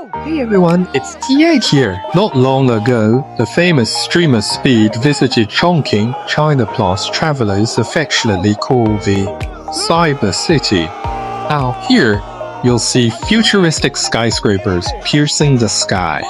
Hey everyone, it's T8 here. Not long ago, the famous streamer Speed visited Chongqing, China plus travelers affectionately call the Cyber City. Now here, you'll see futuristic skyscrapers piercing the sky,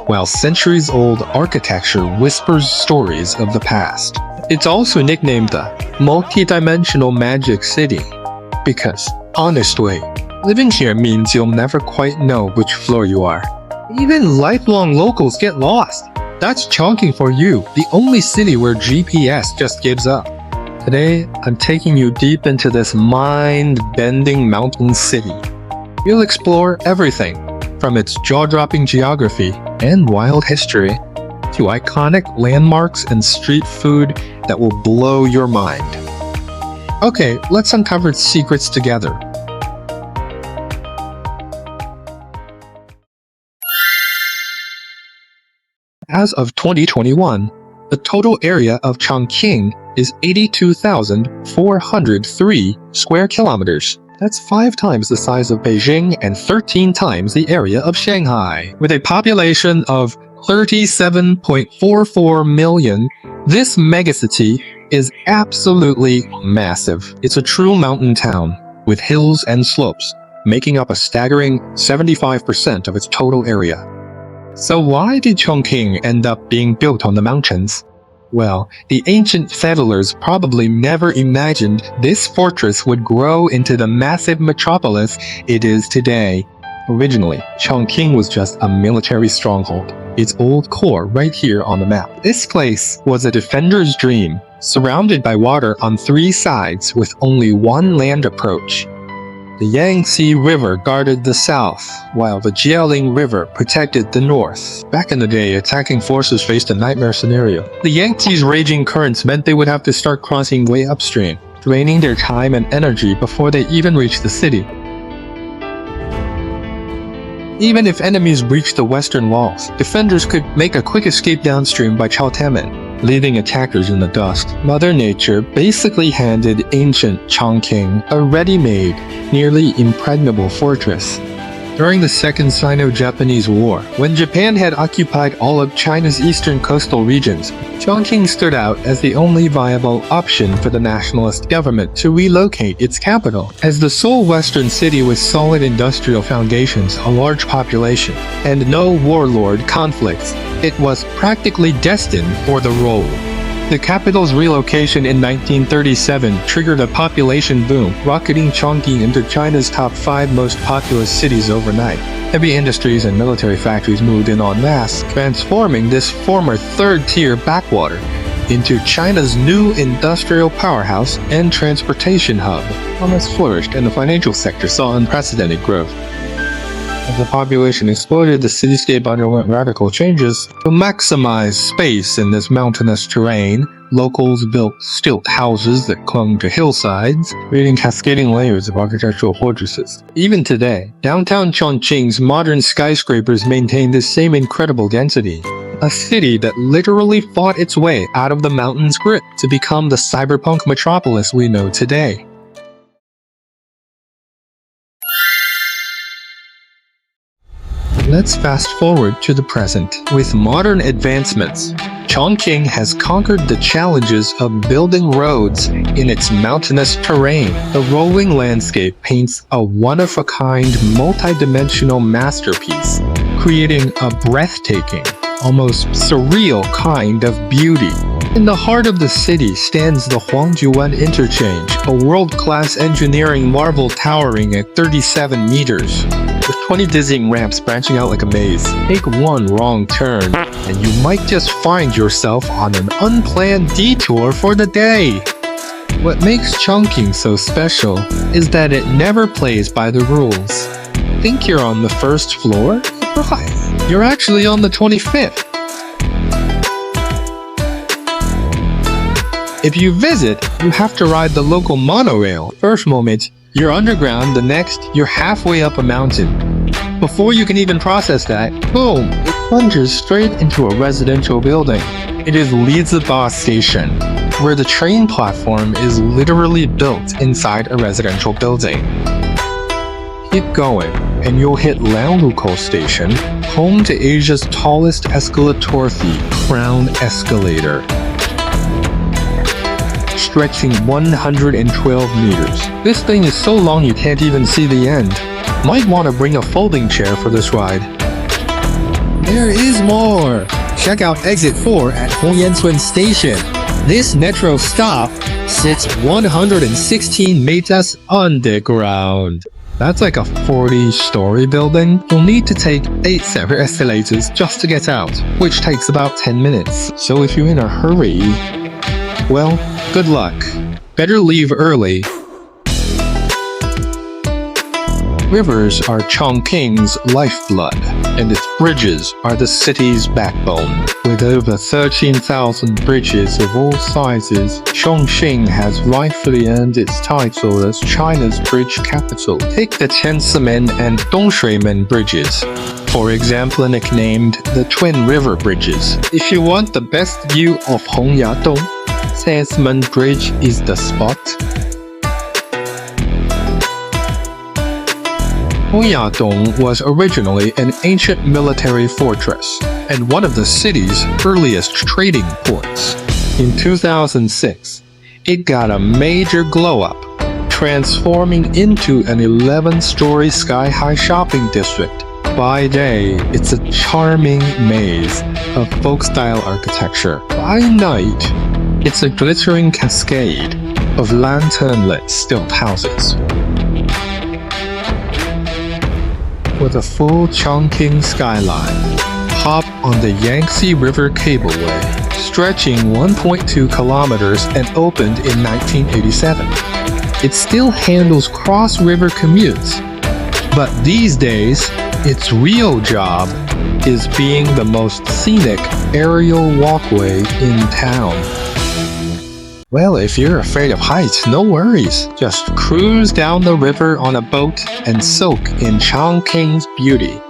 while centuries-old architecture whispers stories of the past. It's also nicknamed the multi-dimensional magic city, because, honestly, living here means you'll never quite know which floor you are. Even lifelong locals get lost. That's Chongqing for you, the only city where GPS just gives up. Today, I'm taking you deep into this mind-bending mountain city. You'll explore everything, from its jaw-dropping geography and wild history, to iconic landmarks and street food that will blow your mind. Okay, let's uncover its secrets together. As of 2021, the total area of Chongqing is 82,403 square kilometers. That's 5 times the size of Beijing and 13 times the area of Shanghai. With a population of 37.44 million, this megacity is absolutely massive. It's a true mountain town, with hills and slopes, making up a staggering 75% of its total area. So why did Chongqing end up being built on the mountains? Well, the ancient settlers probably never imagined this fortress would grow into the massive metropolis it is today. Originally, Chongqing was just a military stronghold, its old core right here on the map. This place was a defender's dream, surrounded by water on 3 sides with only one land approach. The Yangtze River guarded the south, while the Jialing River protected the north. Back in the day, attacking forces faced a nightmare scenario. The Yangtze's raging currents meant they would have to start crossing way upstream, draining their time and energy before they even reached the city. Even if enemies breached the western walls, defenders could make a quick escape downstream by Chaotamen, leaving attackers in the dust. Mother Nature basically handed ancient Chongqing a ready-made, nearly impregnable fortress. During the Second Sino-Japanese War, when Japan had occupied all of China's eastern coastal regions, Chongqing stood out as the only viable option for the nationalist government to relocate its capital. As the sole western city with solid industrial foundations, a large population, and no warlord conflicts, it was practically destined for the role. The capital's relocation in 1937 triggered a population boom, rocketing Chongqing into China's top 5 most populous cities overnight. Heavy industries and military factories moved in en masse, transforming this former third-tier backwater into China's new industrial powerhouse and transportation hub. Commerce flourished and the financial sector saw unprecedented growth. As the population exploded, the cityscape underwent radical changes. To maximize space in this mountainous terrain, locals built stilt houses that clung to hillsides, creating cascading layers of architectural fortresses. Even today, downtown Chongqing's modern skyscrapers maintain this same incredible density. A city that literally fought its way out of the mountain's grip to become the cyberpunk metropolis we know today. Let's fast forward to the present. With modern advancements, Chongqing has conquered the challenges of building roads in its mountainous terrain. The rolling landscape paints a one-of-a-kind, multi-dimensional masterpiece, creating a breathtaking, almost surreal kind of beauty. In the heart of the city stands the Hongyadong interchange, a world-class engineering marvel towering at 37 meters. With 20 dizzying ramps branching out like a maze. Take one wrong turn, and you might just find yourself on an unplanned detour for the day. What makes Chongqing so special is that it never plays by the rules. Think you're on the first floor? Surprise! You're actually on the 25th. If you visit, you have to ride the local monorail. First moment, you're underground, the next, you're halfway up a mountain. Before you can even process that, boom, it plunges straight into a residential building. It is Liziba Station, where the train platform is literally built inside a residential building. Keep going. and you'll hit Lianglukou Station, home to Asia's tallest escalator feat, Crown Escalator, stretching 112 meters. This thing is so long you can't even see the end. Might want to bring a folding chair for this ride. There is more! Check out Exit 4 at Hongyadong Station. This metro stop sits 116 meters underground. That's like a 40-story building. You'll need to take 8 separate escalators just to get out, which takes about 10 minutes. So if you're in a hurry, well, good luck. Better leave early. Rivers are Chongqing's lifeblood, and its bridges are the city's backbone. With over 13,000 bridges of all sizes, Chongqing has rightfully earned its title as China's bridge capital. Take the Tianzimen and Dongshuimen bridges, for example, nicknamed the Twin River Bridges. If you want the best view of Hongyadong, Tianzimen Bridge is the spot. Hongyadong was originally an ancient military fortress and one of the city's earliest trading ports. In 2006, it got a major glow-up, transforming into an 11-story sky-high shopping district. By day, it's a charming maze of folk-style architecture. By night, it's a glittering cascade of lantern-lit stilt houses. With a full Chongqing skyline, hop on the Yangtze River Cable Car, stretching 1.2 kilometers and opened in 1987. It still handles cross-river commutes, but these days, its real job is being the most scenic aerial walkway in town. Well, if you're afraid of heights, no worries. Just cruise down the river on a boat and soak in Chongqing's beauty.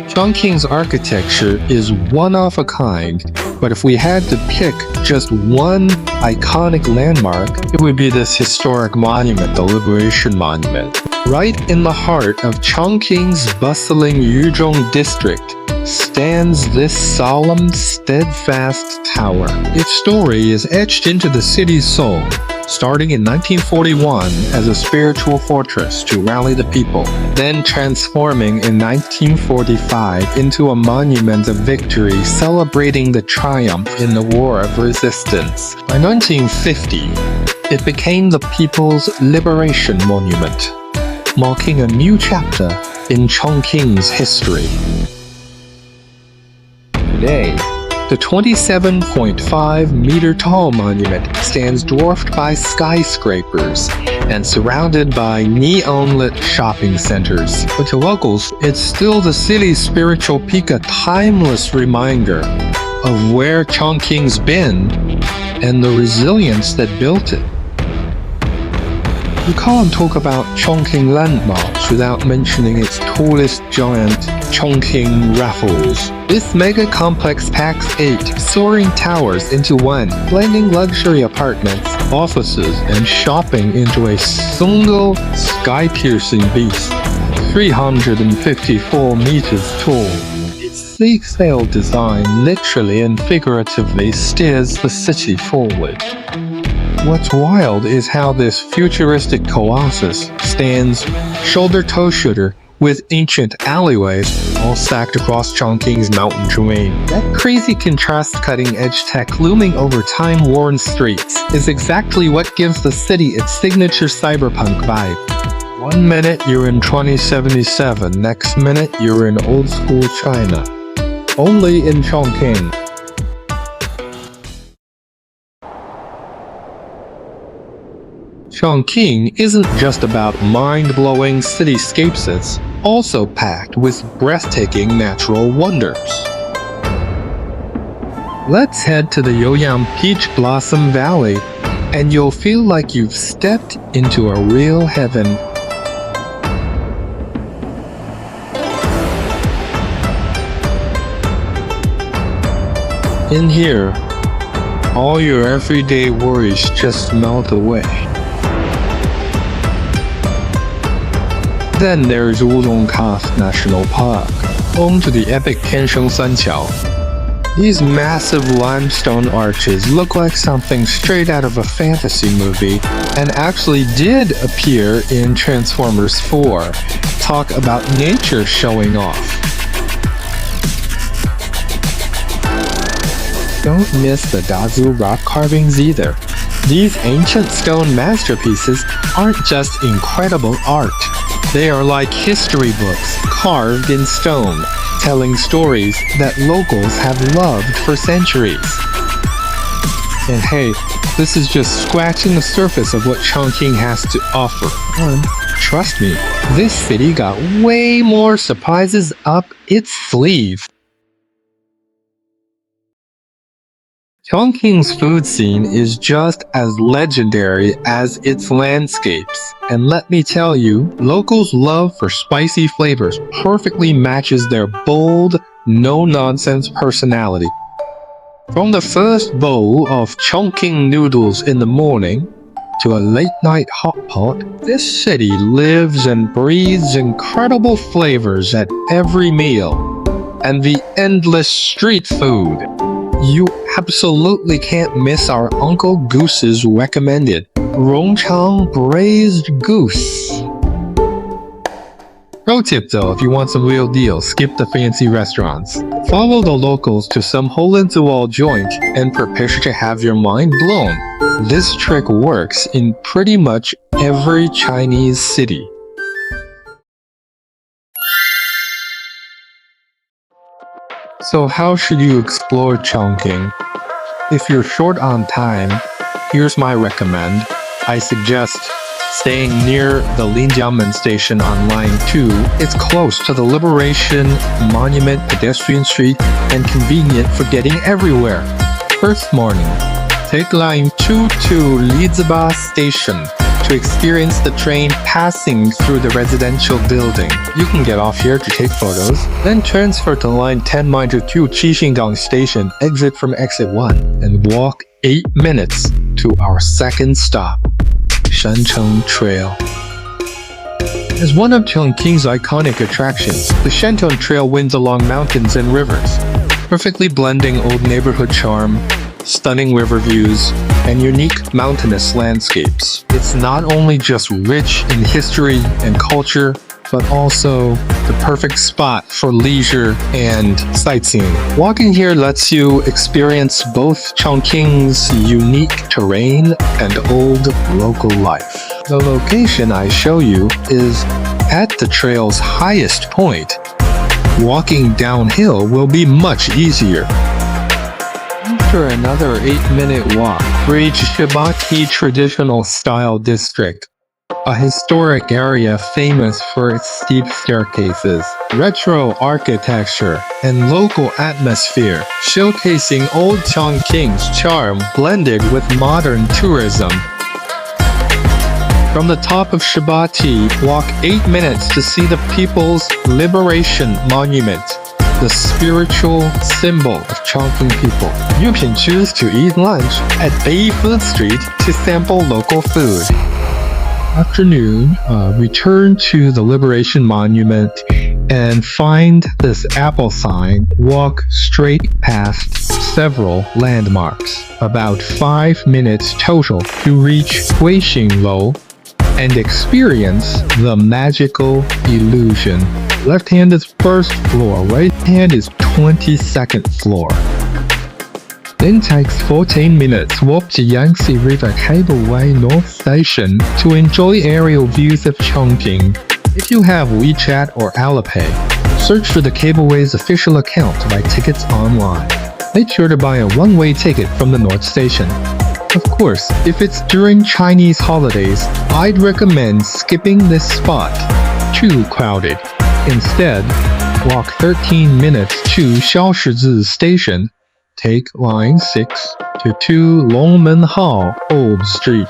Chongqing's architecture is one of a kind, but if we had to pick just one iconic landmark, it would be this historic monument, the Liberation Monument. Right in the heart of Chongqing's bustling Yuzhong district stands this solemn, steadfast tower. Its story is etched into the city's soul, starting in 1941 as a spiritual fortress to rally the people, then transforming in 1945 into a monument of victory celebrating the triumph in the War of Resistance. By 1950, it became the People's Liberation Monument, marking a new chapter in Chongqing's history. Today, the 27.5-meter-tall monument stands dwarfed by skyscrapers and surrounded by neon-lit shopping centers. But to locals, it's still the city's spiritual peak, a timeless reminder of where Chongqing's been and the resilience that built it. You can't talk about Chongqing landmarks without mentioning its tallest giant, Chongqing Raffles. This mega complex packs 8 soaring towers into one, blending luxury apartments, offices, and shopping into a single sky-piercing beast. 354 meters tall, its sleek-sail design literally and figuratively steers the city forward. What's wild is how this futuristic colossus stands shoulder-to-shoulder with ancient alleyways all stacked across Chongqing's mountain terrain. That crazy contrast cutting-edge tech looming over time-worn streets is exactly what gives the city its signature cyberpunk vibe. One minute you're in 2077, next minute you're in old-school China. Only in Chongqing. Chongqing isn't just about mind-blowing cityscapes, it's also packed with breathtaking natural wonders. Let's head to the Yoyang Peach Blossom Valley, and you'll feel like you've stepped into a real heaven. In here, all your everyday worries just melt away. Then there's Wudongkaf National Park, home to the epic Tiansheng Sanqiao. These massive limestone arches look like something straight out of a fantasy movie and actually did appear in Transformers 4. Talk about nature showing off. Don't miss the Dazu Rock Carvings either. These ancient stone masterpieces aren't just incredible art. They are like history books carved in stone, telling stories that locals have loved for centuries. And hey, this is just scratching the surface of what Chongqing has to offer. And trust me, this city got way more surprises up its sleeve. Chongqing's food scene is just as legendary as its landscapes. And let me tell you, locals' love for spicy flavors perfectly matches their bold, no-nonsense personality. From the first bowl of Chongqing noodles in the morning to a late-night hotpot, this city lives and breathes incredible flavors at every meal. And the endless street food. You absolutely can't miss our Uncle Goose's recommended Rongchang braised goose. Pro tip though, if you want some real deals, skip the fancy restaurants. Follow the locals to some hole-in-the-wall joint and prepare to have your mind blown. This trick works in pretty much every Chinese city. So how should you explore Chongqing? If you're short on time, here's my recommend. I suggest staying near the Linjiamen station on line 2. It's close to the Liberation Monument pedestrian street and convenient for getting everywhere. First morning, take line 2 to Liziba station to experience the train passing through the residential building. You can get off here to take photos, then transfer to line 10 to Qixingdang station, exit from exit 1, and walk 8 minutes to our second stop, Shancheng Trail. As one of Chongqing's iconic attractions, the Shantung Trail winds along mountains and rivers, perfectly blending old neighborhood charm, stunning river views, and unique mountainous landscapes. It's not only just rich in history and culture, but also the perfect spot for leisure and sightseeing. Walking here lets you experience both Chongqing's unique terrain and old local life. The location I show you is at the trail's highest point. Walking downhill will be much easier. After another 8-minute walk, reach Shibati Traditional Style District, a historic area famous for its steep staircases, retro architecture, and local atmosphere, showcasing old Chongqing's charm blended with modern tourism. From the top of Shibati, walk 8 minutes to see the People's Liberation Monument, the spiritual symbol of Chongqing people. You can choose to eat lunch at Bei Food Street to sample local food. Afternoon, return to the Liberation Monument and find this apple sign. Walk straight past several landmarks. About 5 minutes total to reach Guixing Lou and experience the magical illusion. Left hand is first floor, right hand is 22nd floor. Then takes 14 minutes walk to Yangtze River Cable North Station to enjoy aerial views of Chongqing. If you have WeChat or Alipay, search for the Cableway's official account to buy tickets online. Make sure to buy a one-way ticket from the North Station. Of course, if it's during Chinese holidays, I'd recommend skipping this spot. Too crowded. Instead, walk 13 minutes to Xiaoshizi Station. Take line 6 to 2 Longmen Hall, Old Street.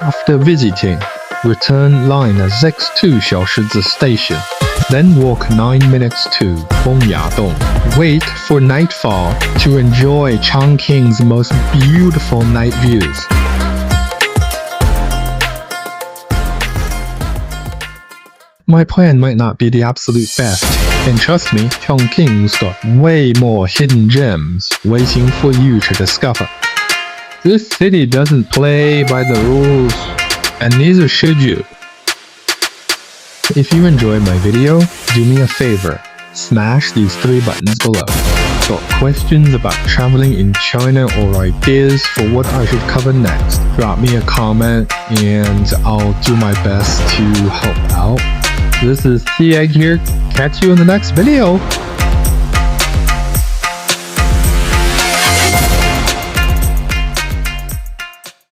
After visiting, return line 6 to Xiaoshizi Station. Then walk 9 minutes to Hongyadong. Wait for nightfall to enjoy Chongqing's most beautiful night views. My plan might not be the absolute best, and trust me, Chongqing's got way more hidden gems waiting for you to discover. This city doesn't play by the rules, and neither should you. If you enjoyed my video, do me a favor, smash these 3 buttons below. Got questions about traveling in China or ideas for what I should cover next? Drop me a comment and I'll do my best to help out. This is T-Egg here, catch you in the next video!